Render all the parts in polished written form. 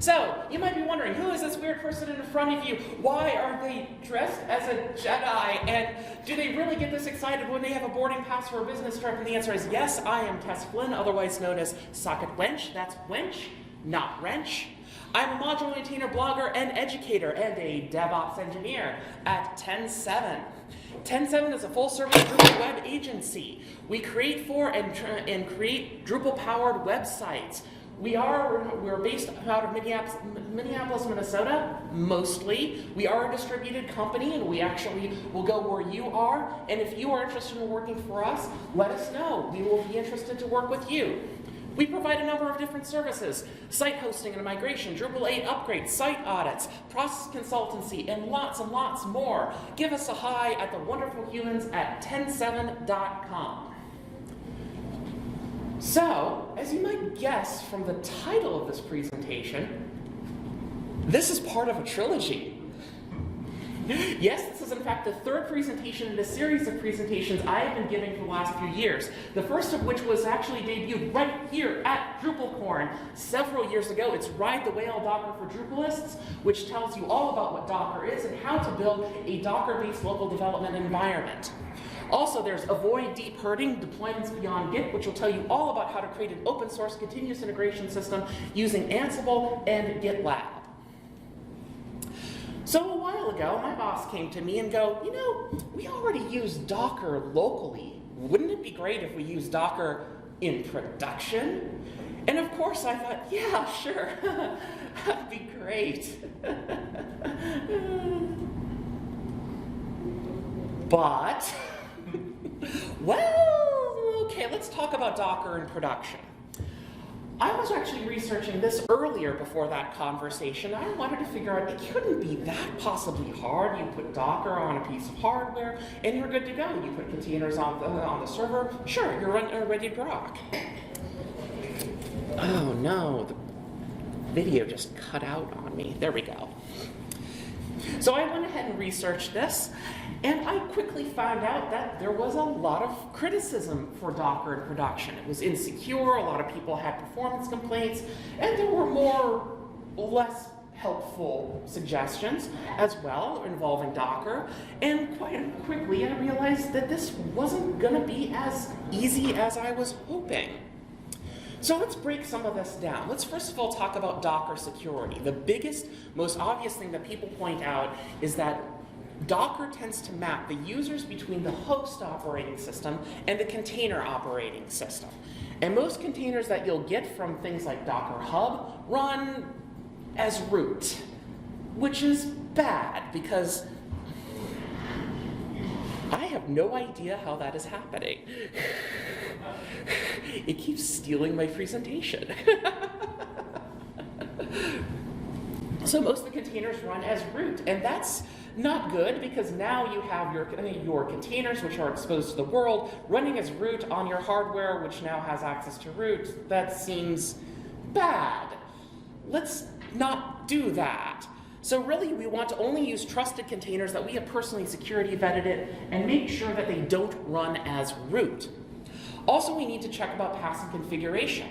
So, you might be wondering, who is this weird person in front of you? Why are they dressed as a Jedi? And do they really get this excited when they have a boarding pass for a business trip? And the answer is yes, I am Tess Flynn, otherwise known as Socket Wench. That's Wench, not Wrench. I'm a module maintainer, blogger, and educator, and a DevOps engineer at 10.7. 10.7 is a full-service Drupal web agency. We create for and create Drupal-powered websites. We're based out of Minneapolis, Minnesota, mostly. We are a distributed company, and we actually will go where you are. And if you are interested in working for us, let us know. We will be interested to work with you. We provide a number of different services: site hosting and migration, Drupal 8 upgrades, site audits, process consultancy, and lots more. Give us a hi at the wonderful humans at 10.7.com. So, as you might guess from the title of this presentation, this is part of a trilogy. Yes, this is in fact the third presentation in a series of presentations I have been giving for the last few years. The first of which was actually debuted right here at DrupalCorn several years ago. It's Ride the Whale Docker for Drupalists, which tells you all about what Docker is and how to build a Docker-based local development environment. Also, there's Avoid Deep Herding, Deployments Beyond Git, which will tell you all about how to create an open source continuous integration system using Ansible and GitLab. So a while ago, my boss came to me and go, you know, we already use Docker locally. Wouldn't it be great if we use Docker in production? And of course I thought, yeah, sure, that'd be great. But, well, okay, let's talk about Docker in production. I was actually researching this earlier before that conversation. I wanted to figure out it couldn't be that possibly hard. You put Docker on a piece of hardware and you're good to go. You put containers on the server, sure, you're ready to rock. Oh no, the video just cut out on me. There we go. So I went ahead and researched this, and I quickly found out that there was a lot of criticism for Docker in production. It was insecure, a lot of people had performance complaints, and there were more or less helpful suggestions as well involving Docker. And quite quickly I realized that this wasn't going to be as easy as I was hoping. So let's break some of this down. Let's first of all talk about Docker security. The biggest, most obvious thing that people point out is that Docker tends to map the users between the host operating system and the container operating system. And most containers that you'll get from things like Docker Hub run as root, which is bad because I have no idea how that is happening. It keeps stealing my presentation. So most of the containers run as root, and that's not good because now you have your containers, which are exposed to the world, running as root on your hardware, which now has access to root. That seems bad. Let's not do that. So really, we want to only use trusted containers that we have personally security vetted it and make sure that they don't run as root. Also, we need to check about passing configuration.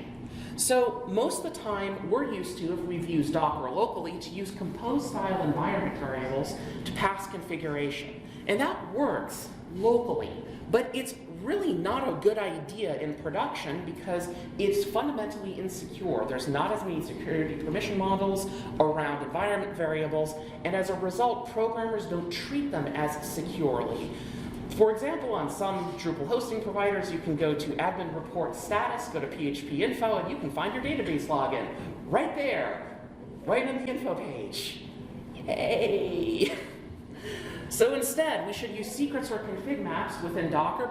So most of the time, we're used to, if we've used Docker locally, to use compose-style environment variables to pass configuration. And that works locally, but it's really not a good idea in production because it's fundamentally insecure. There's not as many security permission models around environment variables, and as a result, programmers don't treat them as securely. For example, on some Drupal hosting providers, you can go to admin report status, go to PHP info, and you can find your database login right there, right in the info page. Yay! So instead, we should use secrets or ConfigMaps within Docker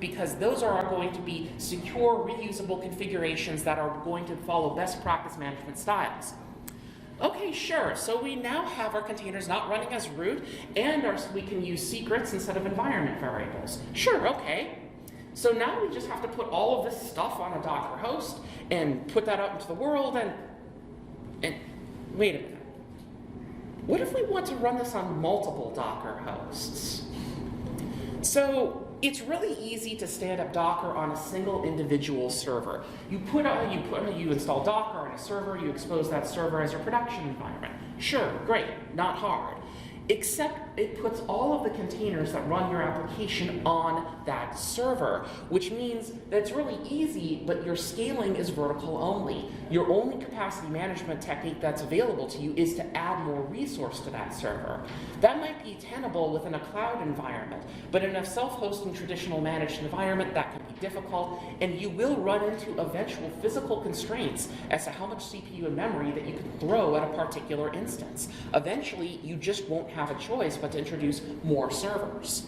because those are going to be secure, reusable configurations that are going to follow best practice management styles. Okay, sure, so we now have our containers not running as root, and we can use secrets instead of environment variables. Sure, okay. So now we just have to put all of this stuff on a Docker host and put that out into the world and wait a minute. What if we want to run this on multiple Docker hosts? So it's really easy to stand up Docker on a single individual server. You install Docker on a server, you expose that server as your production environment. Sure, great, not hard. Except it puts all of the containers that run your application on that server, which means that it's really easy, but your scaling is vertical only. Your only capacity management technique that's available to you is to add more resource to that server. That might be tenable within a cloud environment, but in a self-hosting traditional managed environment, that can be difficult, and you will run into eventual physical constraints as to how much CPU and memory that you can throw at a particular instance. Eventually, you just won't have a choice but to introduce more servers.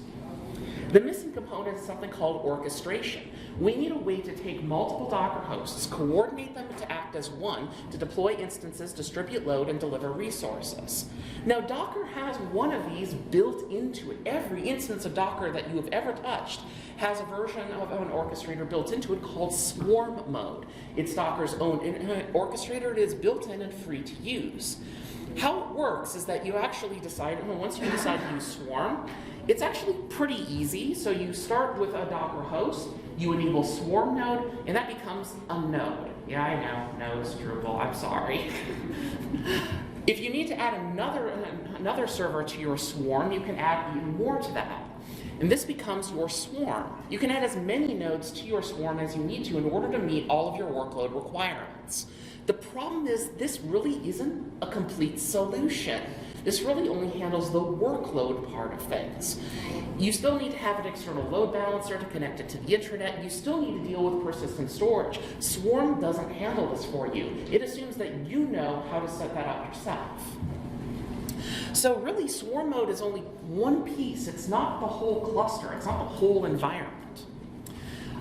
The missing component is something called orchestration. We need a way to take multiple Docker hosts, coordinate them to act as one, to deploy instances, distribute load, and deliver resources. Now, Docker has one of these built into it. Every instance of Docker that you have ever touched has a version of an orchestrator built into it called swarm mode. It's Docker's own orchestrator. It is built in and free to use. How it works is that you actually decide, once you decide to use Swarm, it's actually pretty easy. So you start with a Docker host, you enable Swarm node, and that becomes a node. Yeah, I know, nodes, Drupal, I'm sorry. If you need to add another server to your Swarm, you can add even more to that. And this becomes your Swarm. You can add as many nodes to your Swarm as you need to in order to meet all of your workload requirements. The problem is this really isn't a complete solution. This really only handles the workload part of things. You still need to have an external load balancer to connect it to the intranet. You still need to deal with persistent storage. Swarm doesn't handle this for you. It assumes that you know how to set that up yourself. So really, Swarm mode is only one piece. It's not the whole cluster. It's not the whole environment.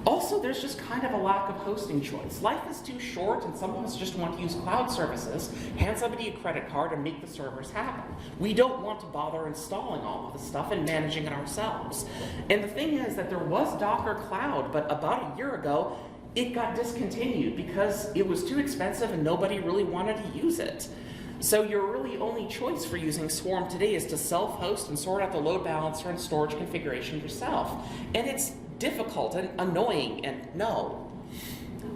Also, there's just kind of a lack of hosting choice. Life is too short, and some of us just want to use cloud services, hand somebody a credit card, and make the servers happen. We don't want to bother installing all of the stuff and managing it ourselves. And the thing is that there was Docker Cloud, but about a year ago, it got discontinued because it was too expensive and nobody really wanted to use it. So your really only choice for using Swarm today is to self-host and sort out the load balancer and storage configuration yourself. And it's difficult and annoying and no.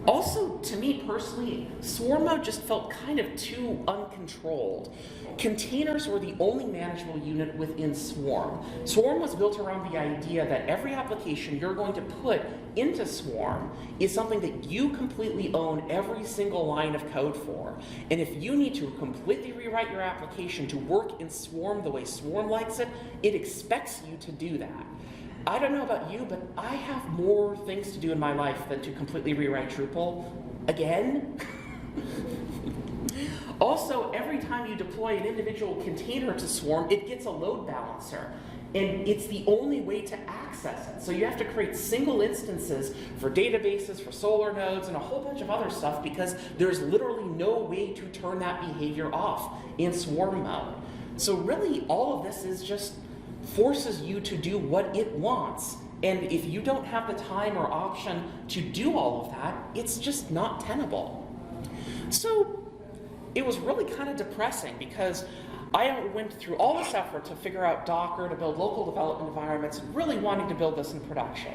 Also, to me personally, Swarm mode just felt kind of too uncontrolled. Containers were the only manageable unit within Swarm. Swarm was built around the idea that every application you're going to put into Swarm is something that you completely own every single line of code for. And if you need to completely rewrite your application to work in Swarm the way Swarm likes it, it expects you to do that. I don't know about you, but I have more things to do in my life than to completely rewrite Drupal again. Also, every time you deploy an individual container to Swarm, it gets a load balancer. And it's the only way to access it. So you have to create single instances for databases, for Solar nodes, and a whole bunch of other stuff because there's literally no way to turn that behavior off in Swarm mode. So really, all of this is just forces you to do what it wants. And if you don't have the time or option to do all of that, it's just not tenable. So it was really kind of depressing because I went through all this effort to figure out Docker, to build local development environments, really wanting to build this in production.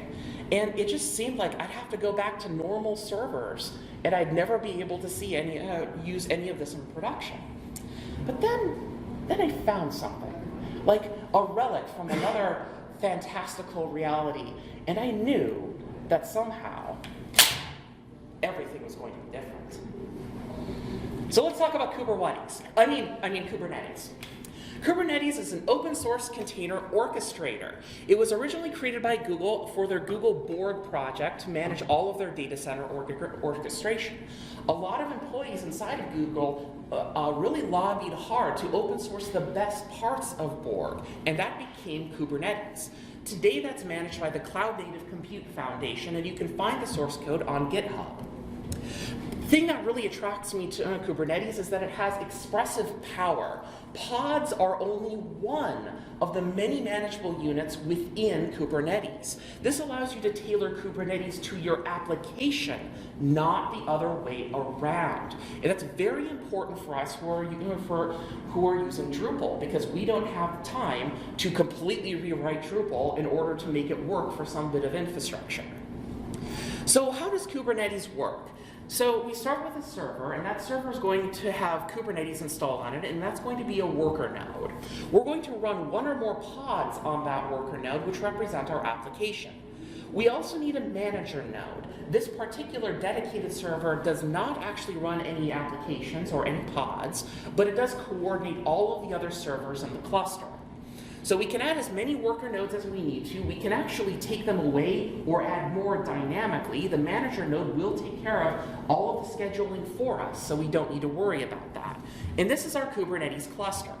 And it just seemed like I'd have to go back to normal servers and I'd never be able to see use any of this in production. But then I found something. Like a relic from another fantastical reality. And I knew that somehow everything was going to be different. So let's talk about Kubernetes. I mean Kubernetes. Kubernetes is an open source container orchestrator. It was originally created by Google for their Google Borg project to manage all of their data center orchestration. A lot of employees inside of Google really lobbied hard to open source the best parts of Borg, and that became Kubernetes. Today that's managed by the Cloud Native Compute Foundation, and you can find the source code on GitHub. The thing that really attracts me to Kubernetes is that it has expressive power. Pods are only one of the many manageable units within Kubernetes. This allows you to tailor Kubernetes to your application, not the other way around. And that's very important for us who are using Drupal, because we don't have time to completely rewrite Drupal in order to make it work for some bit of infrastructure. So how does Kubernetes work? So we start with a server, and that server is going to have Kubernetes installed on it, and that's going to be a worker node. We're going to run one or more pods on that worker node, which represent our application. We also need a manager node. This particular dedicated server does not actually run any applications or any pods, but it does coordinate all of the other servers in the cluster. So we can add as many worker nodes as we need to. We can actually take them away or add more dynamically. The manager node will take care of all of the scheduling for us, so we don't need to worry about that. And this is our Kubernetes cluster.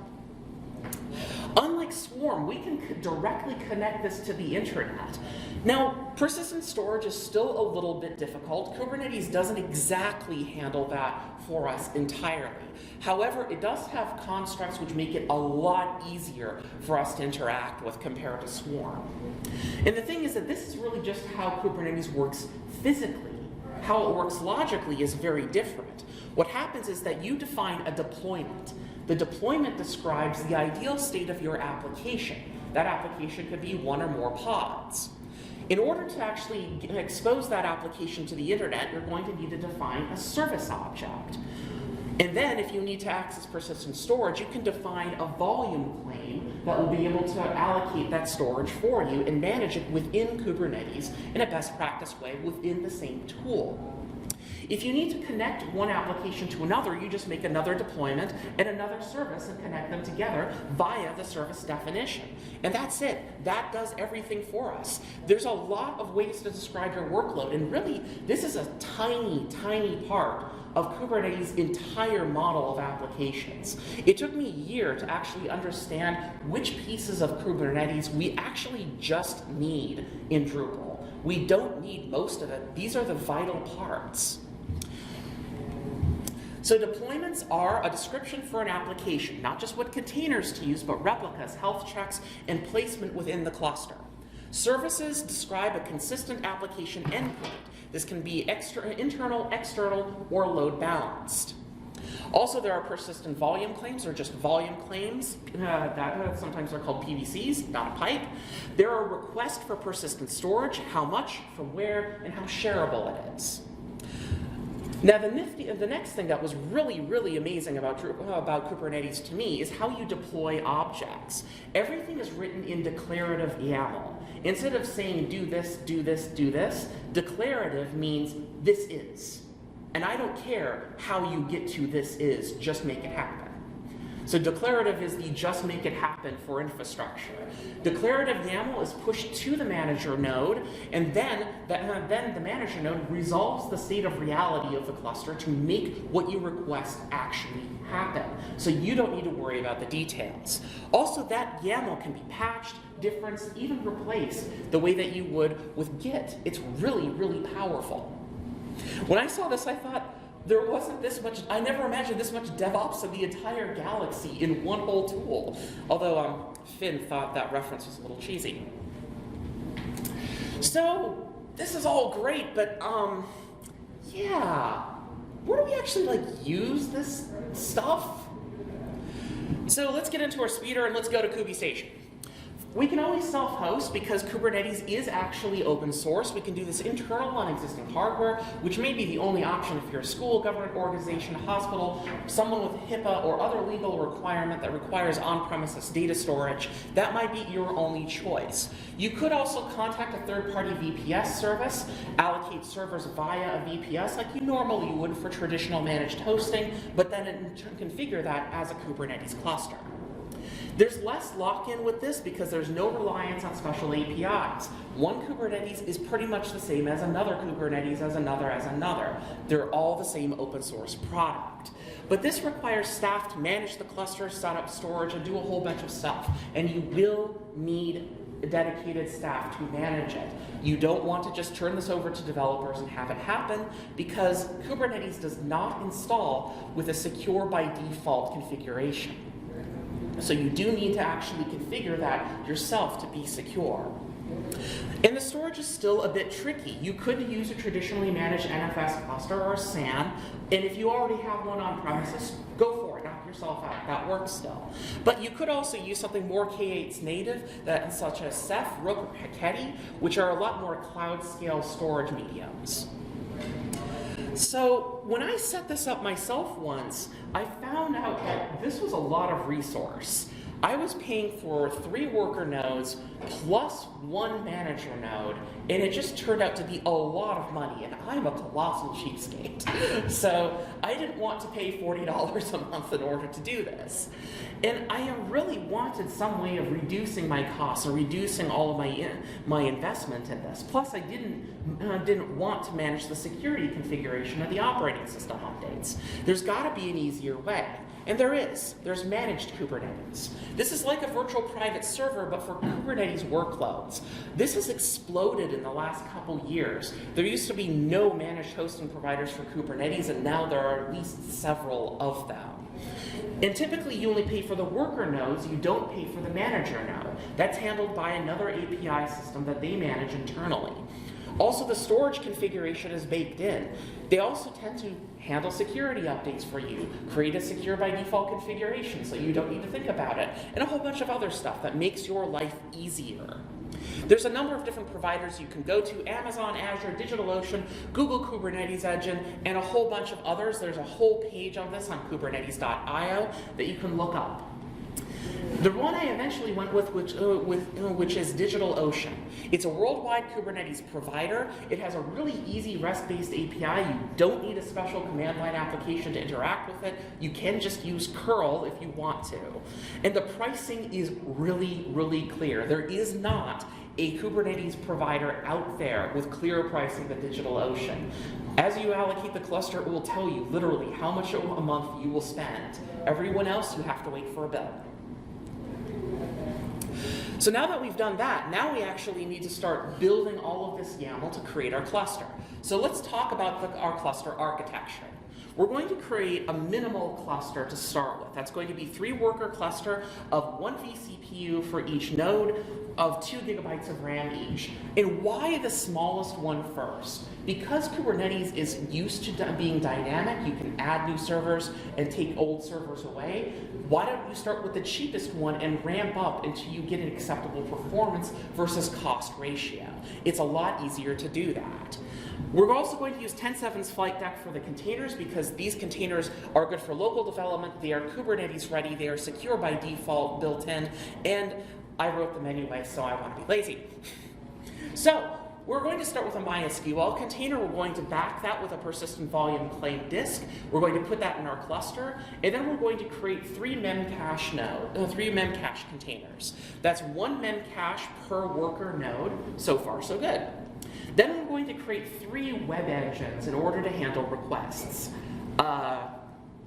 Unlike Swarm, we can directly connect this to the internet. Now, persistent storage is still a little bit difficult. Kubernetes doesn't exactly handle that for us entirely. However, it does have constructs which make it a lot easier for us to interact with compared to Swarm. And the thing is that this is really just how Kubernetes works physically. How it works logically is very different. What happens is that you define a deployment. The deployment describes the ideal state of your application. That application could be one or more pods. In order to actually expose that application to the internet, you're going to need to define a service object. And then if you need to access persistent storage, you can define a volume claim that will be able to allocate that storage for you and manage it within Kubernetes in a best practice way within the same tool. If you need to connect one application to another, you just make another deployment and another service and connect them together via the service definition. And that's it. That does everything for us. There's a lot of ways to describe your workload, and really, this is a tiny, tiny part of Kubernetes' entire model of applications. It took me a year to actually understand which pieces of Kubernetes we actually just need in Drupal. We don't need most of it. These are the vital parts. So deployments are a description for an application, not just what containers to use, but replicas, health checks, and placement within the cluster. Services describe a consistent application endpoint. This can be internal, external, or load balanced. Also, there are persistent volume claims, or just volume claims. Sometimes they're called PVCs, not a pipe. There are requests for persistent storage, how much, from where, and how shareable it is. Now, the next thing that was really, really amazing about Kubernetes to me is how you deploy objects. Everything is written in declarative YAML. Instead of saying do this, do this, do this, declarative means this is. And I don't care how you get to this is, just make it happen. So declarative is the just make it happen for infrastructure. Declarative YAML is pushed to the manager node, and then the manager node resolves the state of reality of the cluster to make what you request actually happen. So you don't need to worry about the details. Also, that YAML can be patched, differenced, even replaced the way that you would with Git. It's really, really powerful. When I saw this, I thought, there wasn't this much, I never imagined this much DevOps of the entire galaxy in one whole tool. Although Flynn thought that reference was a little cheesy. So, this is all great, but yeah. Where do we actually use this stuff? So let's get into our speeder and let's go to KubeStation. We can always self-host because Kubernetes is actually open source. We can do this internal on existing hardware, which may be the only option if you're a school, government organization, hospital, someone with HIPAA or other legal requirement that requires on-premises data storage. That might be your only choice. You could also contact a third-party VPS service, allocate servers via a VPS like you normally would for traditional managed hosting, but then in turn configure that as a Kubernetes cluster. There's less lock-in with this because there's no reliance on special APIs. One Kubernetes is pretty much the same as another Kubernetes, as another. They're all the same open source product. But this requires staff to manage the cluster, set up storage, and do a whole bunch of stuff. And you will need dedicated staff to manage it. You don't want to just turn this over to developers and have it happen, because Kubernetes does not install with a secure by default configuration. So you do need to actually configure that yourself to be secure. And the storage is still a bit tricky. You could use a traditionally managed NFS cluster or SAN, and if you already have one on premises, go for it, knock yourself out, that works still. But you could also use something more K8's native, such as Ceph, Rook, or Heketi, which are a lot more cloud scale storage mediums. So when I set this up myself once, I found out that this was a lot of resource. I was paying for 3 worker nodes plus 1 manager node, and it just turned out to be a lot of money, and I'm a colossal cheapskate. So I didn't want to pay $40 a month in order to do this. And I really wanted some way of reducing my costs or reducing all of my investment in this. Plus, I didn't want to manage the security configuration of the operating system updates. There's got to be an easier way. And there is. There's managed Kubernetes. This is like a virtual private server, but for Kubernetes workloads. This has exploded in the last couple years. There used to be no managed hosting providers for Kubernetes, and now there are at least several of them. And typically you only pay for the worker nodes, you don't pay for the manager node. That's handled by another API system that they manage internally. Also, the storage configuration is baked in. They also tend to handle security updates for you, create a secure by default configuration so you don't need to think about it, and a whole bunch of other stuff that makes your life easier. There's a number of different providers you can go to: Amazon, Azure, DigitalOcean, Google Kubernetes Engine, and a whole bunch of others. There's a whole page on this on kubernetes.io that you can look up. The one I eventually went with, which is DigitalOcean. It's a worldwide Kubernetes provider. It has a really easy REST-based API. You don't need a special command line application to interact with it. You can just use curl if you want to. And the pricing is really, really clear. There is not a Kubernetes provider out there with clearer pricing than DigitalOcean. As you allocate the cluster, it will tell you literally how much a month you will spend. Everyone else, you have to wait for a bill. So now that we've done that, now we actually need to start building all of this YAML to create our cluster. So let's talk about our cluster architecture. We're going to create a minimal cluster to start with. That's going to be 3 worker cluster of 1 vCPU for each node of 2 gigabytes of RAM each. And why the smallest one first? Because Kubernetes is used to being dynamic, you can add new servers and take old servers away. Why don't you start with the cheapest one and ramp up until you get an acceptable performance versus cost ratio? It's a lot easier to do that. We're also going to use 10.7's flight deck for the containers because these containers are good for local development, they are Kubernetes ready, they are secure by default, built in, and I wrote them anyway, so I want to be lazy. So, we're going to start with a MySQL container. We're going to back that with a persistent volume claim disk. We're going to put that in our cluster, and then we're going to create 3 memcache containers. That's 1 memcache per worker node. So far, so good. Then we're going to create 3 web engines in order to handle requests.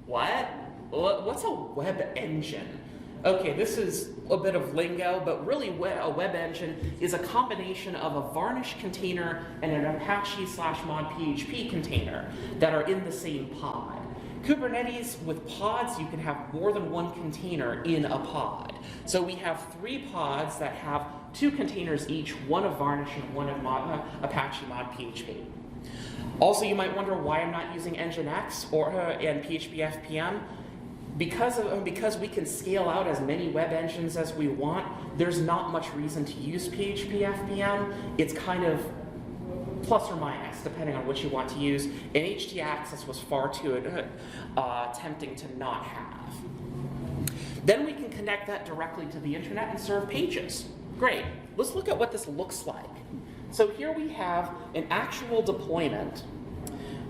What? What's a web engine? Okay, this is a bit of lingo, but really a web engine is a combination of a Varnish container and an Apache/mod PHP container that are in the same pod. Kubernetes, with pods, you can have more than 1 container in a pod. So we have 3 pods that have 2 containers each, one of Varnish and one of Apache mod PHP. Also, you might wonder why I'm not using Nginx and PHP FPM. Because we can scale out as many web engines as we want, there's not much reason to use PHP FPM. It's kind of plus or minus, depending on what you want to use. And htaccess was far too tempting to not have. Then we can connect that directly to the internet and serve pages. Great. Let's look at what this looks like. So here we have an actual deployment.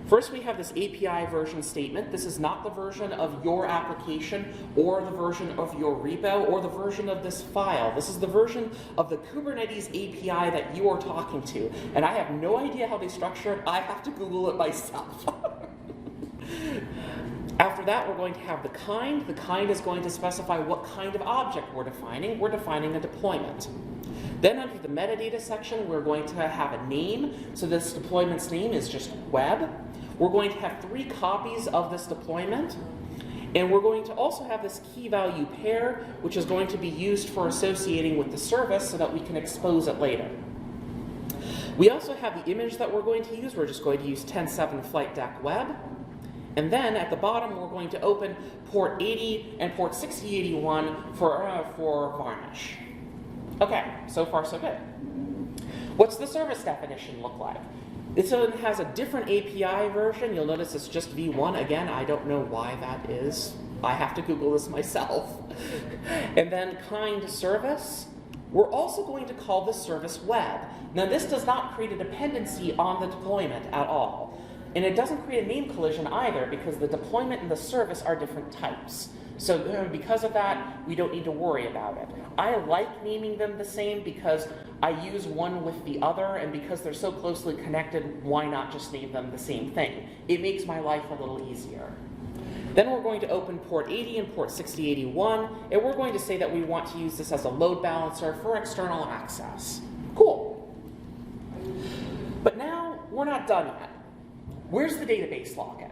First, we have this API version statement. This is not the version of your application or the version of your repo or the version of this file. This is the version of the Kubernetes API that you are talking to. And I have no idea how they structure it. I have to Google it myself. After that, we're going to have the kind. The kind is going to specify what kind of object we're defining. We're defining a deployment. Then under the metadata section, we're going to have a name. So this deployment's name is just web. We're going to have 3 copies of this deployment. And we're going to also have this key value pair, which is going to be used for associating with the service so that we can expose it later. We also have the image that we're going to use. We're just going to use 10.7 flight deck web. And then at the bottom, we're going to open port 80 and port 6081 for varnish. Okay, so far so good. What's the service definition look like? This one has a different API version. You'll notice it's just v1. Again, I don't know why that is. I have to Google this myself. And then kind service. We're also going to call this service web. Now this does not create a dependency on the deployment at all. And it doesn't create a name collision either because the deployment and the service are different types. So because of that, we don't need to worry about it. I like naming them the same because I use one with the other, and because they're so closely connected, why not just name them the same thing? It makes my life a little easier. Then we're going to open port 80 and port 6081, and we're going to say that we want to use this as a load balancer for external access. Cool. But now we're not done yet. Where's the database login?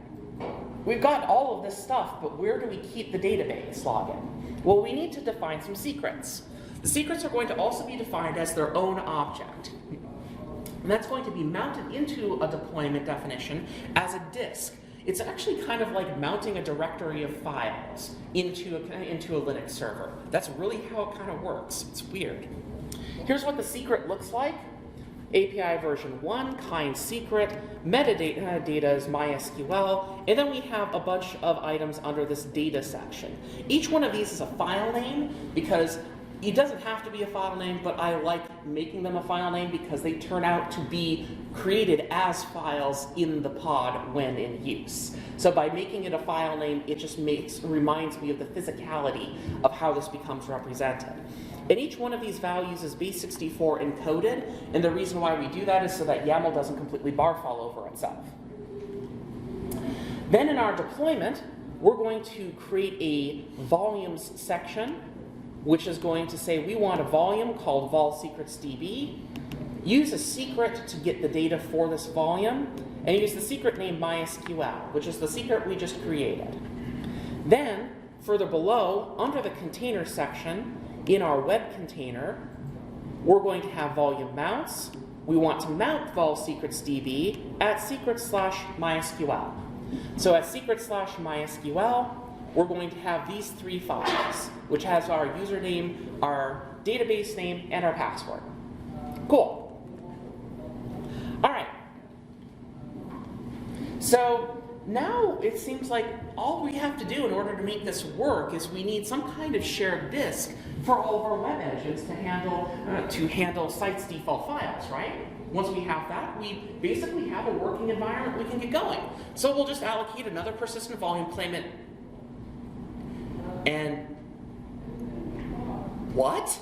We've got all of this stuff, but where do we keep the database login? Well, we need to define some secrets. The secrets are going to also be defined as their own object. And that's going to be mounted into a deployment definition as a disk. It's actually kind of like mounting a directory of files into a Linux server. That's really how it kind of works. It's weird. Here's what the secret looks like. API version 1, kind secret, metadata is MySQL, and then we have a bunch of items under this data section. Each one of these is a file name because it doesn't have to be a file name, but I like making them a file name because they turn out to be created as files in the pod when in use. So by making it a file name, it just reminds me of the physicality of how this becomes represented. And each one of these values is base64 encoded, and the reason why we do that is so that YAML doesn't completely barfall over itself. Then in our deployment, we're going to create a volumes section, which is going to say we want a volume called vol_secrets_db, use a secret to get the data for this volume, and use the secret name MySQL, which is the secret we just created. Then, further below, under the container section, in our web container, we're going to have volume mounts. We want to mount vol_secrets_db at secret/MySQL. So at secret/MySQL, we're going to have these 3 files, which has our username, our database name, and our password. Cool. All right. So now it seems like all we have to do in order to make this work is we need some kind of shared disk for all of our web engines to handle sites' default files, right? Once we have that, we basically have a working environment we can get going. So we'll just allocate another persistent volume, claim it, and what?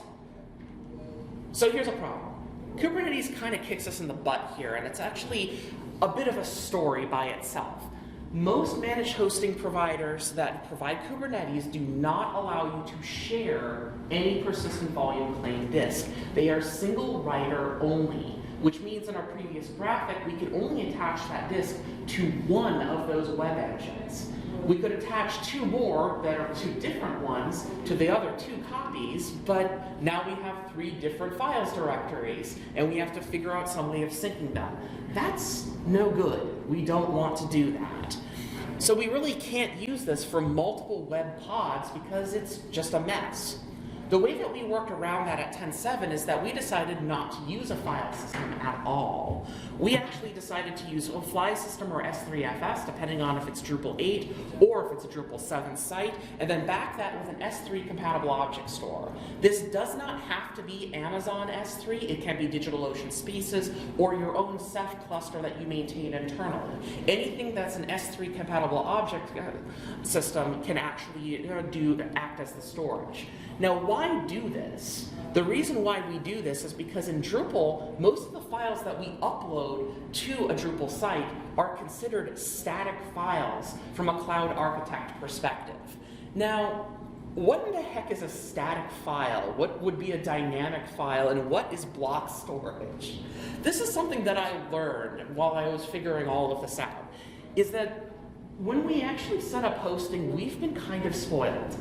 So here's a problem. Kubernetes kind of kicks us in the butt here, and it's actually a bit of a story by itself. Most managed hosting providers that provide Kubernetes do not allow you to share any persistent volume claim disk. They are single writer only, which means in our previous graphic, we could only attach that disk to one of those web engines. We could attach 2 more that are 2 different ones to the other 2 copies, but now we have 3 different files directories, and we have to figure out some way of syncing them. That's no good. We don't want to do that. So we really can't use this for multiple web pods because it's just a mess. The way that we worked around that at 10.7 is that we decided not to use a file system at all. We actually decided to use a fly system or S3FS, depending on if it's Drupal 8 or if it's a Drupal 7 site, and then back that with an S3 compatible object store. This does not have to be Amazon S3. It can be DigitalOcean Spaces or your own Ceph cluster that you maintain internally. Anything that's an S3 compatible object system can actually act as the storage. Now, why do this? The reason why we do this is because in Drupal, most of the files that we upload to a Drupal site are considered static files from a cloud architect perspective. Now, what in the heck is a static file? What would be a dynamic file? And what is block storage? This is something that I learned while I was figuring all of this out, is that when we actually set up hosting, we've been kind of spoiled.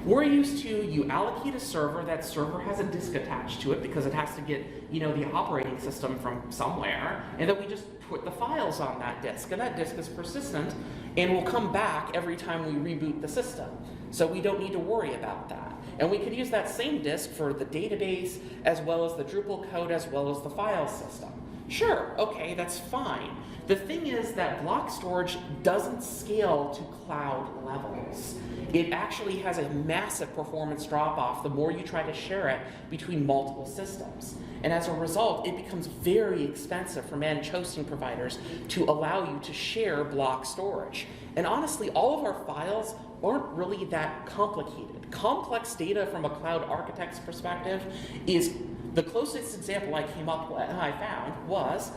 We're used to, you allocate a server, that server has a disk attached to it because it has to get, the operating system from somewhere, and then we just put the files on that disk, and that disk is persistent and will come back every time we reboot the system. So we don't need to worry about that. And we could use that same disk for the database, as well as the Drupal code, as well as the file system. Sure, okay, that's fine. The thing is that block storage doesn't scale to cloud levels. It actually has a massive performance drop-off the more you try to share it between multiple systems. And as a result, it becomes very expensive for managed hosting providers to allow you to share block storage. And honestly, all of our files aren't really that complicated. Complex data from a cloud architect's perspective is the closest example I found was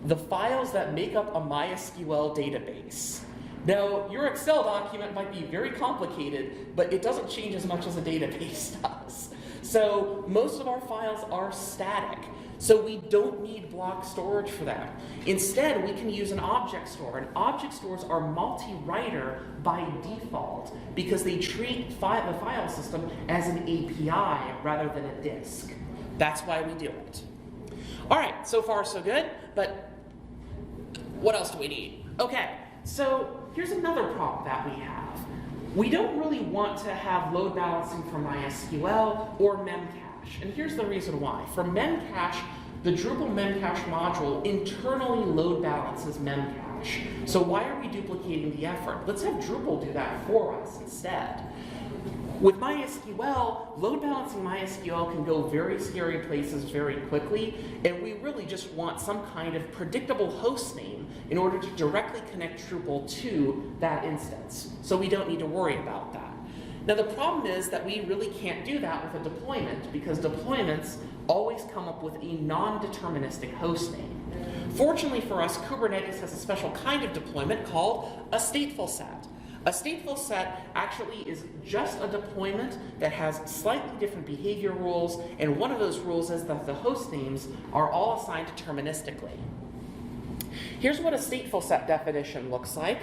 the files that make up a MySQL database. Now, your Excel document might be very complicated, but it doesn't change as much as a database does. So most of our files are static, so we don't need block storage for them. Instead, we can use an object store, and object stores are multi-writer by default because they treat the file system as an API rather than a disk. That's why we do it. All right, so far so good, but what else do we need? Okay, so here's another problem that we have. We don't really want to have load balancing from MySQL or Memcache, and here's the reason why. For Memcache, the Drupal Memcache module internally load balances Memcache. So why are we duplicating the effort? Let's have Drupal do that for us instead. With MySQL, load balancing MySQL can go very scary places very quickly, and we really just want some kind of predictable host name in order to directly connect Drupal to that instance. So we don't need to worry about that. Now the problem is that we really can't do that with a deployment because deployments always come up with a non-deterministic host name. Fortunately for us, Kubernetes has a special kind of deployment called a stateful set. A stateful set actually is just a deployment that has slightly different behavior rules, and one of those rules is that the host names are all assigned deterministically. Here's what a stateful set definition looks like.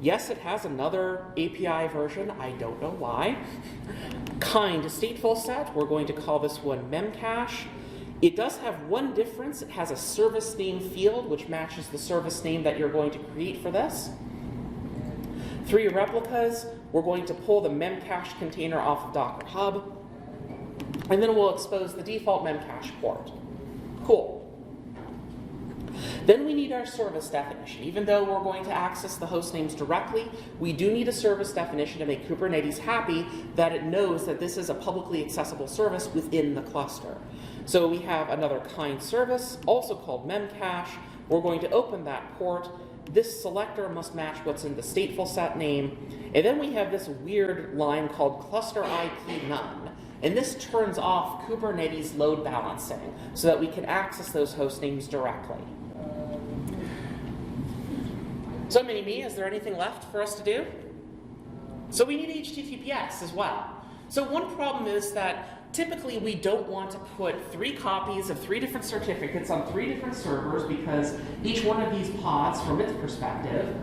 Yes, it has another API version, I don't know why. Kind stateful set, we're going to call this one Memcache. It does have one difference, it has a service name field which matches the service name that you're going to create for this. 3 replicas, we're going to pull the Memcache container off of Docker Hub, and then we'll expose the default Memcache port. Cool. Then we need our service definition. Even though we're going to access the host names directly, we do need a service definition to make Kubernetes happy that it knows that this is a publicly accessible service within the cluster. So we have another kind service, also called Memcache. We're going to open that port. This selector must match what's in the stateful set name. And then we have this weird line called cluster IP none. And this turns off Kubernetes load balancing so that we can access those host names directly. So mini-me, is there anything left for us to do? So we need HTTPS as well. So one problem is that typically we don't want to put 3 copies of 3 different certificates on 3 different servers because each one of these pods, from its perspective,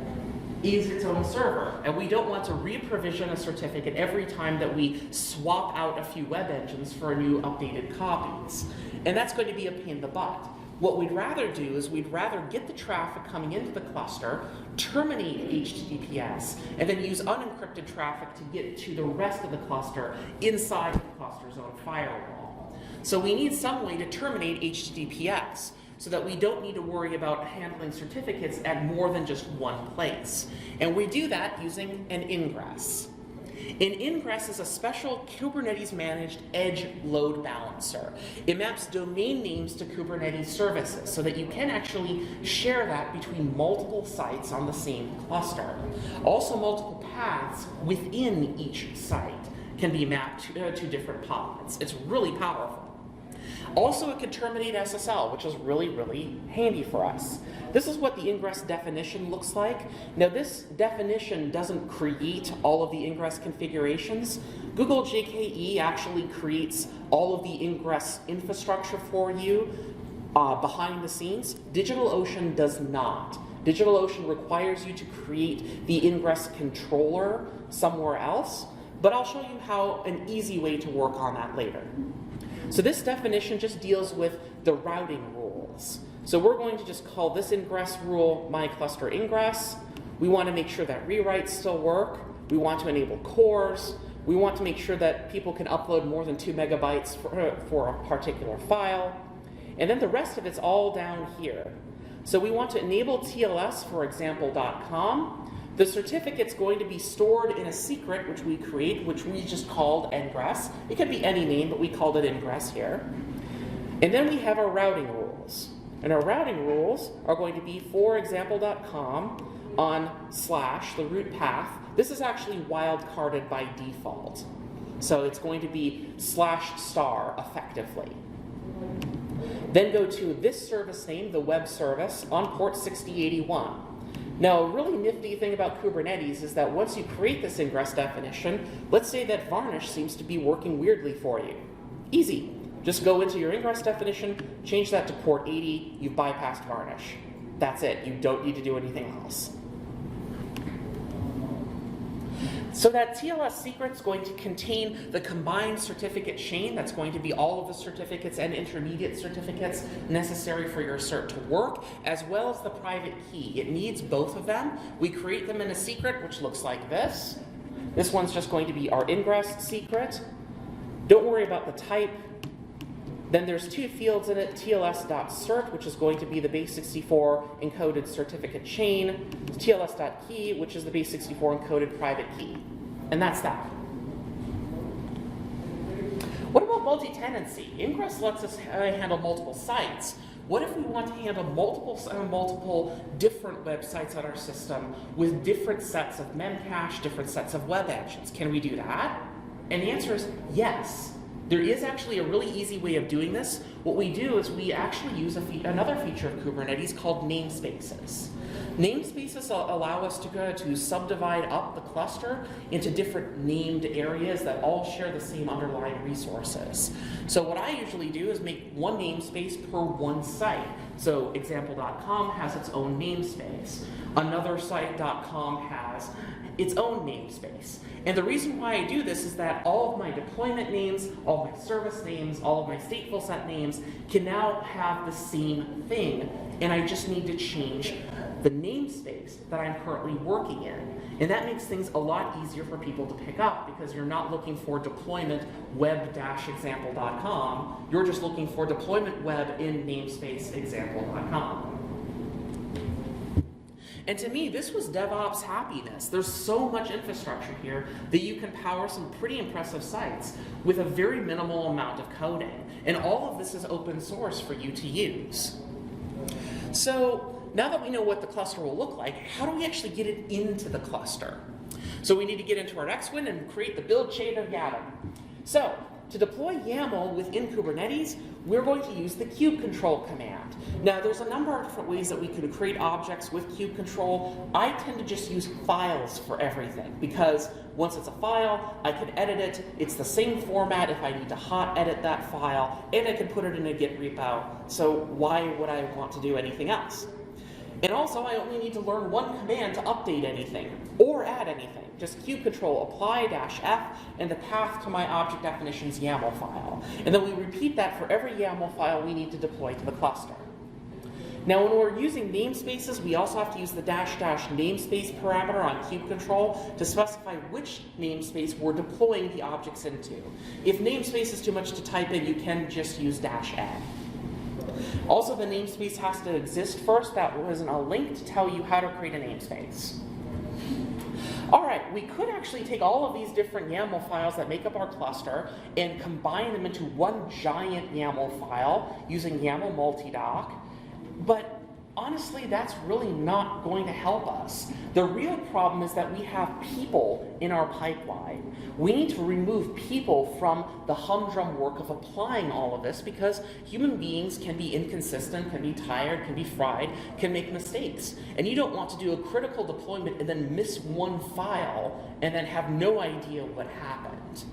is its own server. And we don't want to re-provision a certificate every time that we swap out a few web engines for new updated copies. And that's going to be a pain in the butt. What we'd rather do is we'd rather get the traffic coming into the cluster, terminate HTTPS, and then use unencrypted traffic to get to the rest of the cluster inside the cluster's own firewall. So we need some way to terminate HTTPS so that we don't need to worry about handling certificates at more than just one place. And we do that using an Ingress. An Ingress is a special Kubernetes-managed edge load balancer. It maps domain names to Kubernetes services so that you can actually share that between multiple sites on the same cluster. Also, multiple paths within each site can be mapped to different pods. It's really powerful. Also, it can terminate SSL, which is really, really handy for us. This is what the Ingress definition looks like. Now, this definition doesn't create all of the Ingress configurations. Google JKE actually creates all of the Ingress infrastructure for you behind the scenes. DigitalOcean does not. DigitalOcean requires you to create the Ingress controller somewhere else, but I'll show you how an easy way to work on that later. So this definition just deals with the routing rules. So we're going to just call this Ingress rule my cluster Ingress. We want to make sure that rewrites still work. We want to enable cores. We want to make sure that people can upload more than 2 megabytes for a particular file. And then the rest of it's all down here. So we want to enable TLS for example.com. The certificate's going to be stored in a secret which we create, which we just called Ingress. It could be any name, but we called it Ingress here. And then we have our routing rules. And our routing rules are going to be for example.com on / the root path. This is actually wildcarded by default. So it's going to be /* effectively. Then go to this service name, the web service, on port 6081. Now, a really nifty thing about Kubernetes is that once you create this Ingress definition, let's say that Varnish seems to be working weirdly for you. Easy. Just go into your Ingress definition, change that to port 80, you've bypassed Varnish. That's it. You don't need to do anything else. So that TLS secret is going to contain the combined certificate chain. That's going to be all of the certificates and intermediate certificates necessary for your cert to work, as well as the private key. It needs both of them. We create them in a secret, which looks like this. This one's just going to be our Ingress secret. Don't worry about the type. Then there's 2 fields in it, tls.cert, which is going to be the base64 encoded certificate chain, tls.key, which is the base64 encoded private key. And that's that. What about multi-tenancy? Ingress lets us handle multiple sites. What if we want to handle multiple different websites on our system with different sets of memcache, different sets of web engines? Can we do that? And the answer is yes. There is actually a really easy way of doing this. What we do is we actually use another feature of Kubernetes called namespaces. Namespaces allow us to subdivide up the cluster into different named areas that all share the same underlying resources. So what I usually do is make one namespace per one site. So example.com has its own namespace. Another site.com has its own namespace. And the reason why I do this is that all of my deployment names, all of my service names, all of my stateful set names can now have the same thing, and I just need to change the namespace that I'm currently working in. And that makes things a lot easier for people to pick up because you're not looking for deployment web-example.com, you're just looking for deployment web in namespace example.com. And to me, this was DevOps happiness. There's so much infrastructure here that you can power some pretty impressive sites with a very minimal amount of coding. And all of this is open source for you to use. So now that we know what the cluster will look like, how do we actually get it into the cluster? So we need to get into our Xwin and create the build chain of YAML. So to deploy YAML within Kubernetes, we're going to use the kubectl command. Now, there's a number of different ways that we could create objects with kubectl. I tend to just use files for everything because once it's a file, I can edit it. It's the same format if I need to hot edit that file, and I can put it in a Git repo. So why would I want to do anything else? And also, I only need to learn one command to update anything or add anything. Just kubectl apply-f and the path to my object definitions YAML file. And then we repeat that for every YAML file we need to deploy to the cluster. Now, when we're using namespaces, we also have to use the -- namespace parameter on kubectl to specify which namespace we're deploying the objects into. If namespace is too much to type in, you can just use -n. Also, the namespace has to exist first. That was a link to tell you how to create a namespace. All right, we could actually take all of these different YAML files that make up our cluster and combine them into one giant YAML file using YAML multidoc. But honestly, that's really not going to help us. The real problem is that we have people in our pipeline. We need to remove people from the humdrum work of applying all of this, because human beings can be inconsistent, can be tired, can be fried, can make mistakes. And you don't want to do a critical deployment and then miss one file and then have no idea what happened.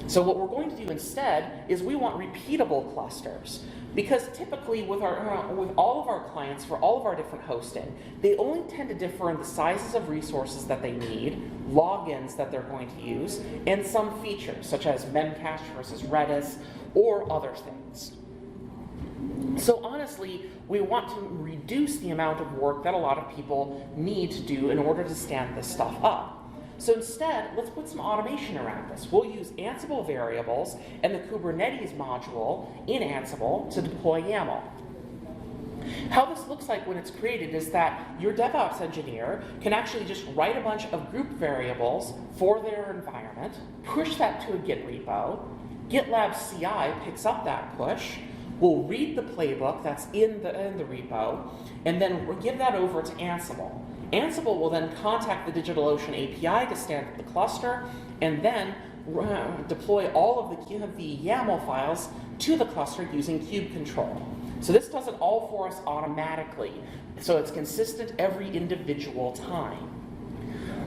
So what we're going to do instead is we want repeatable clusters. Because typically with all of our clients, for all of our different hosting, they only tend to differ in the sizes of resources that they need, logins that they're going to use, and some features, such as Memcache versus Redis, or other things. So honestly, we want to reduce the amount of work that a lot of people need to do in order to stand this stuff up. So instead, let's put some automation around this. We'll use Ansible variables and the Kubernetes module in Ansible to deploy YAML. How this looks like when it's created is that your DevOps engineer can actually just write a bunch of group variables for their environment, push that to a Git repo, GitLab CI picks up that push, will read the playbook that's in the repo, and then we'll give that over to Ansible. Ansible will then contact the DigitalOcean API to stand up the cluster, and then deploy all of the YAML files to the cluster using kube control. So this does it all for us automatically, so it's consistent every individual time.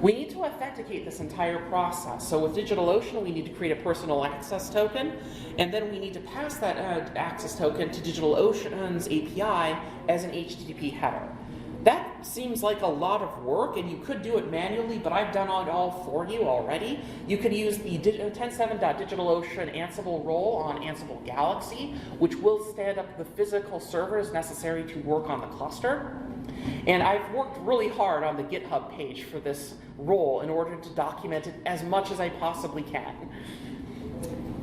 We need to authenticate this entire process. So with DigitalOcean, we need to create a personal access token, and then we need to pass that access token to DigitalOcean's API as an HTTP header. That seems like a lot of work, and you could do it manually, but I've done it all for you already. You could use the 10.7.DigitalOcean Ansible role on Ansible Galaxy, which will stand up the physical servers necessary to work on the cluster. And I've worked really hard on the GitHub page for this role in order to document it as much as I possibly can.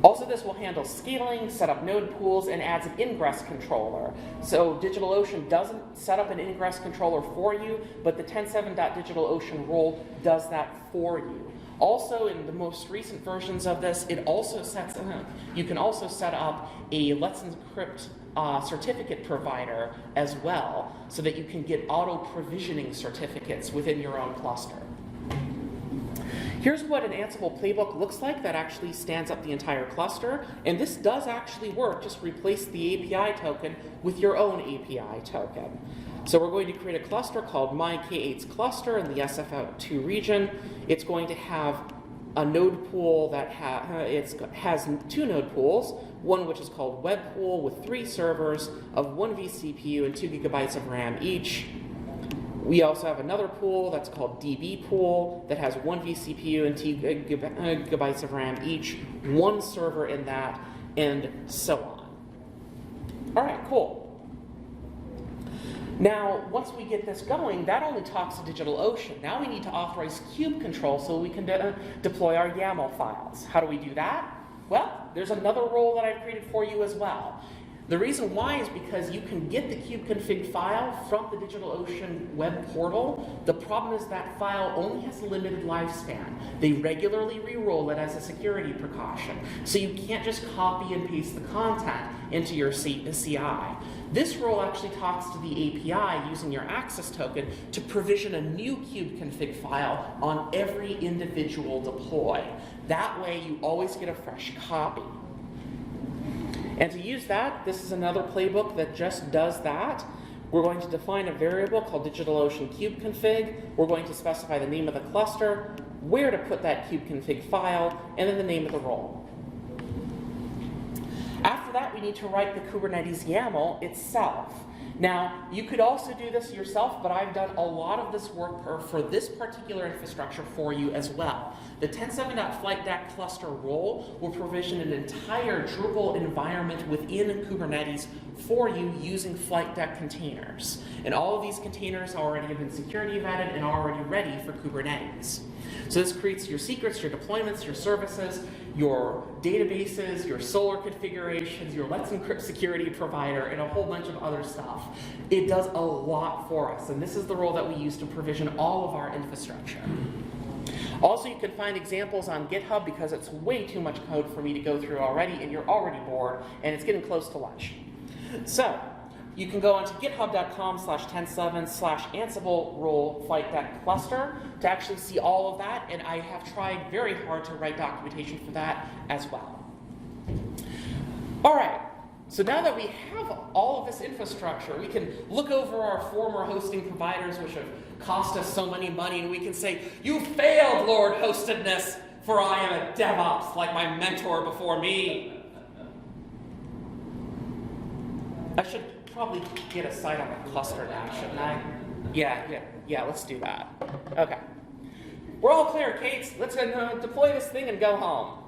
Also, this will handle scaling, set up node pools, and adds an Ingress controller. So DigitalOcean doesn't set up an Ingress controller for you, but the 10.7.DigitalOcean role does that for you. Also, in the most recent versions of this, it also you can also set up a Let's Encrypt certificate provider as well, so that you can get auto-provisioning certificates within your own cluster. Here's what an Ansible playbook looks like that actually stands up the entire cluster, and this does actually work. Just replace the API token with your own API token. So we're going to create a cluster called myK8's cluster in the SFO2 region. It's going to have a node pool that has two node pools, one which is called web pool with 3 servers of 1 vCPU and 2 gigabytes of RAM each. We also have another pool that's called DB pool that has 1 vCPU and 2 gigabytes of RAM each, 1 server in that, and so on. All right, cool. Now, once we get this going, that only talks to DigitalOcean. Now we need to authorize kube control so we can deploy our YAML files. How do we do that? Well, there's another role that I've created for you as well. The reason why is because you can get the kubeconfig file from the DigitalOcean web portal. The problem is that file only has a limited lifespan. They regularly re-roll it as a security precaution. So you can't just copy and paste the content into your CI. This role actually talks to the API using your access token to provision a new kubeconfig file on every individual deploy. That way you always get a fresh copy. And to use that, this is another playbook that just does that. We're going to define a variable called DigitalOcean kubeconfig. We're going to specify the name of the cluster, where to put that kubeconfig file, and then the name of the role. After that, we need to write the Kubernetes YAML itself. Now, you could also do this yourself, but I've done a lot of this work for this particular infrastructure for you as well. The 10.7.FlightDeck cluster role will provision an entire Drupal environment within Kubernetes for you using FlightDeck containers. And all of these containers already have been security vetted and already ready for Kubernetes. So this creates your secrets, your deployments, your services, your databases, your Solar configurations, your Let's Encrypt security provider, and a whole bunch of other stuff. It does a lot for us, and this is the role that we use to provision all of our infrastructure. Also, you can find examples on GitHub because it's way too much code for me to go through already, and you're already bored, and it's getting close to lunch. So, you can go onto github.com/10.7/Ansible role flight deck cluster to actually see all of that, and I have tried very hard to write documentation for that as well. All right, so now that we have all of this infrastructure, we can look over our former hosting providers, which have cost us so many money, and we can say, "You failed, Lord Hostedness, for I am a DevOps like my mentor before me." I should probably get a site on the cluster now, shouldn't I? Yeah, let's do that. Okay. We're all clear, Kate. Let's deploy this thing and go home.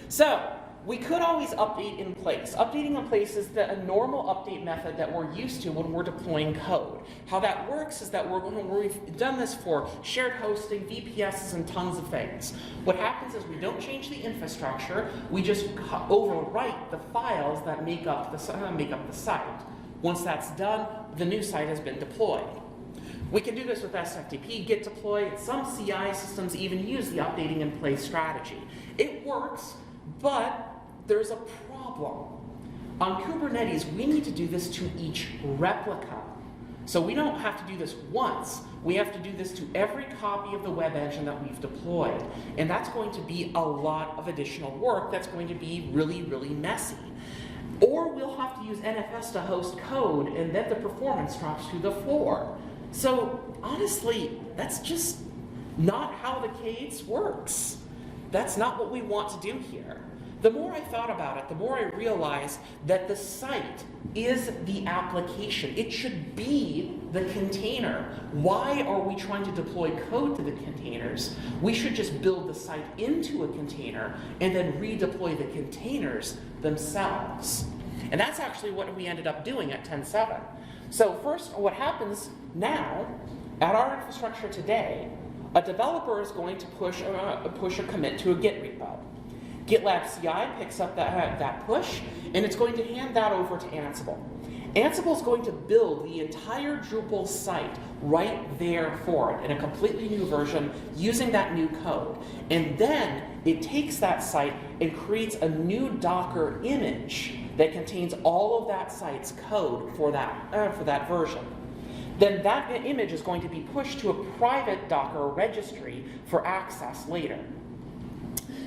So, we could always update in place. Updating in place is a normal update method that we're used to when we're deploying code. How that works is that we've done this for shared hosting, VPSs, and tons of things. What happens is we don't change the infrastructure, we just overwrite the files that make up the site. Once that's done, the new site has been deployed. We can do this with SFTP, Git deploy, and some CI systems even use the updating in place strategy. It works, but there's a problem. On Kubernetes, we need to do this to each replica. So we don't have to do this once. We have to do this to every copy of the web engine that we've deployed. And that's going to be a lot of additional work that's going to be really, really messy. Or we'll have to use NFS to host code, and then the performance drops to the floor. So honestly, that's just not how the case works. That's not what we want to do here. The more I thought about it, the more I realized that the site is the application. It should be the container. Why are we trying to deploy code to the containers? We should just build the site into a container and then redeploy the containers themselves. And that's actually what we ended up doing at 10.7. So first, what happens now at our infrastructure today, a developer is going to push a commit to a Git repo. GitLab CI picks up that push, and it's going to hand that over to Ansible. Ansible is going to build the entire Drupal site right there for it in a completely new version using that new code. And then it takes that site and creates a new Docker image that contains all of that site's code for that version. Then that image is going to be pushed to a private Docker registry for access later.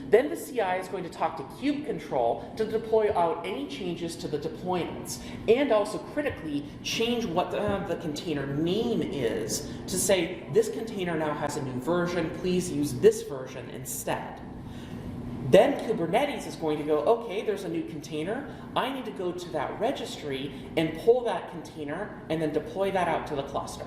Then the CI is going to talk to kube control to deploy out any changes to the deployments, and also critically change what the container name is to say, this container now has a new version, please use this version instead. Then Kubernetes is going to go, okay, there's a new container, I need to go to that registry and pull that container and then deploy that out to the cluster.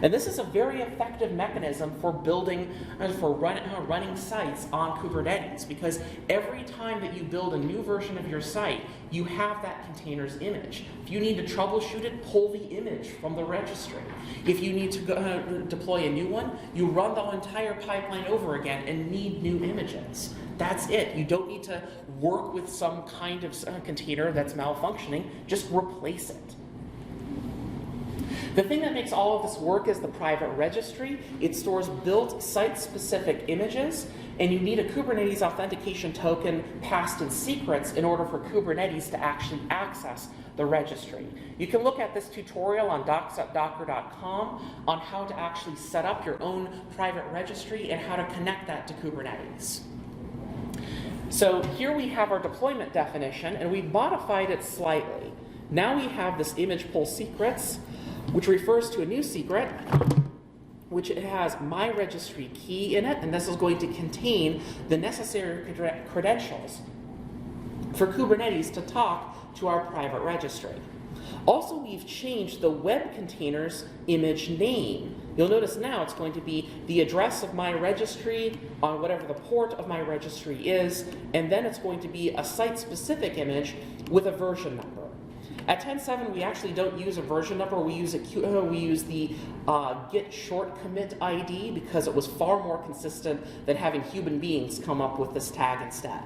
And this is a very effective mechanism for building, running sites on Kubernetes, because every time that you build a new version of your site, you have that container's image. If you need to troubleshoot it, pull the image from the registry. If you need to deploy a new one, you run the entire pipeline over again and need new images. That's it. You don't need to work with some kind of container that's malfunctioning. Just replace it. The thing that makes all of this work is the private registry. It stores built site-specific images, and you need a Kubernetes authentication token passed in secrets in order for Kubernetes to actually access the registry. You can look at this tutorial on docs.docker.com on how to actually set up your own private registry and how to connect that to Kubernetes. So here we have our deployment definition, and we've modified it slightly. Now we have this image pull secrets, which refers to a new secret, which it has my registry key in it, and this is going to contain the necessary credentials for Kubernetes to talk to our private registry. Also, we've changed the web container's image name. You'll notice now it's going to be the address of my registry on whatever the port of my registry is, and then it's going to be a site-specific image with a version number. At 10.7, we actually don't use a version number. We use the git short commit ID because it was far more consistent than having human beings come up with this tag instead.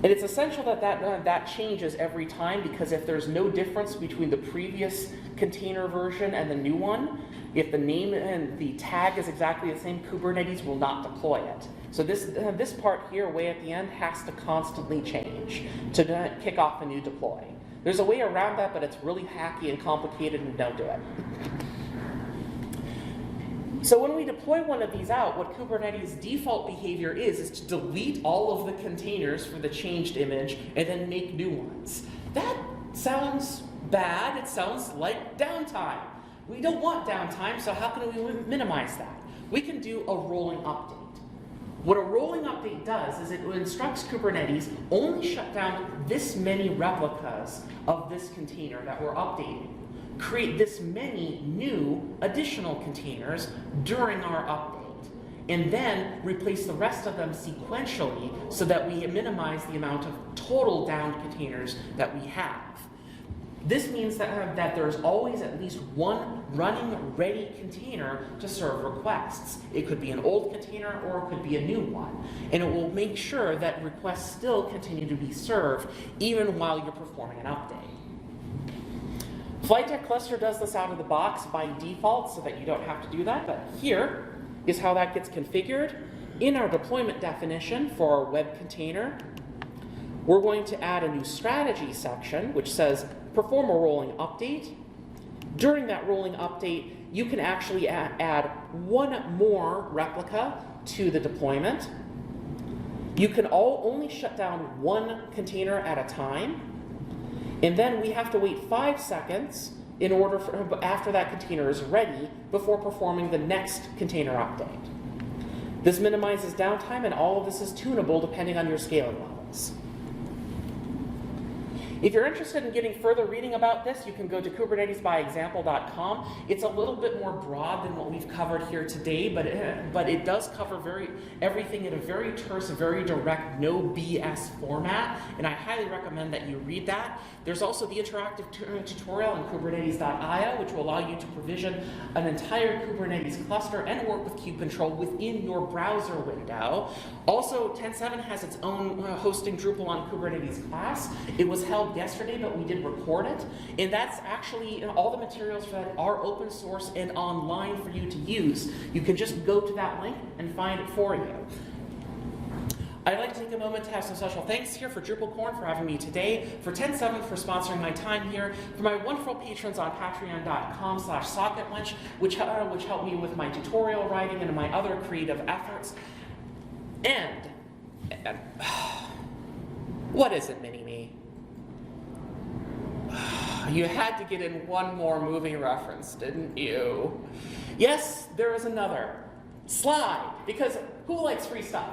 And it's essential that that changes every time, because if there's no difference between the previous container version and the new one, if the name and the tag is exactly the same, Kubernetes will not deploy it. So this part here way at the end has to constantly change to kick off a new deploy. There's a way around that, but it's really hacky and complicated, and don't do it. So when we deploy one of these out, what Kubernetes' default behavior is to delete all of the containers for the changed image and then make new ones. That sounds bad. It sounds like downtime. We don't want downtime, so how can we minimize that? We can do a rolling update. What a rolling update does is it instructs Kubernetes only shut down this many replicas of this container that we're updating. Create this many new additional containers during our update, and then replace the rest of them sequentially so that we minimize the amount of total downed containers that we have. This means that there's always at least one running ready container to serve requests. It could be an old container or it could be a new one. And it will make sure that requests still continue to be served even while you're performing an update. Flight Deck Cluster does this out of the box by default so that you don't have to do that, but here is how that gets configured. In our deployment definition for our web container, we're going to add a new strategy section which says perform a rolling update. During that rolling update, you can actually add one more replica to the deployment. You can only shut down one container at a time. And then we have to wait 5 seconds in order for, after that container is ready before performing the next container update. This minimizes downtime, and all of this is tunable depending on your scaling levels. If you're interested in getting further reading about this, you can go to kubernetesbyexample.com. It's a little bit more broad than what we've covered here today, but it does cover everything in a very terse, very direct, no BS format, and I highly recommend that you read that. There's also the interactive tutorial on kubernetes.io, which will allow you to provision an entire Kubernetes cluster and work with kubectl within your browser window. Also, 10.7 has its own hosting Drupal on Kubernetes class. It was held yesterday, but we did record it, and that's actually all the materials for that are open source and online for you to use. You can just go to that link and find it for you. I'd like to take a moment to have some special thanks here for DrupalCorn for having me today, for 10.7 for sponsoring my time here, for my wonderful patrons on patreon.com/socketwench, which helped me with my tutorial writing and my other creative efforts. And what is it, Mini-Me? You had to get in one more movie reference, didn't you? Yes, there is another. Slide, because who likes free stuff?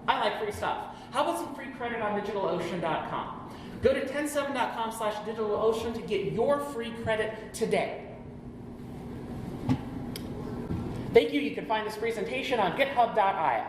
I like free stuff. How about some free credit on DigitalOcean.com? Go to 10.7.com/DigitalOcean to get your free credit today. Thank you. You can find this presentation on GitHub.io.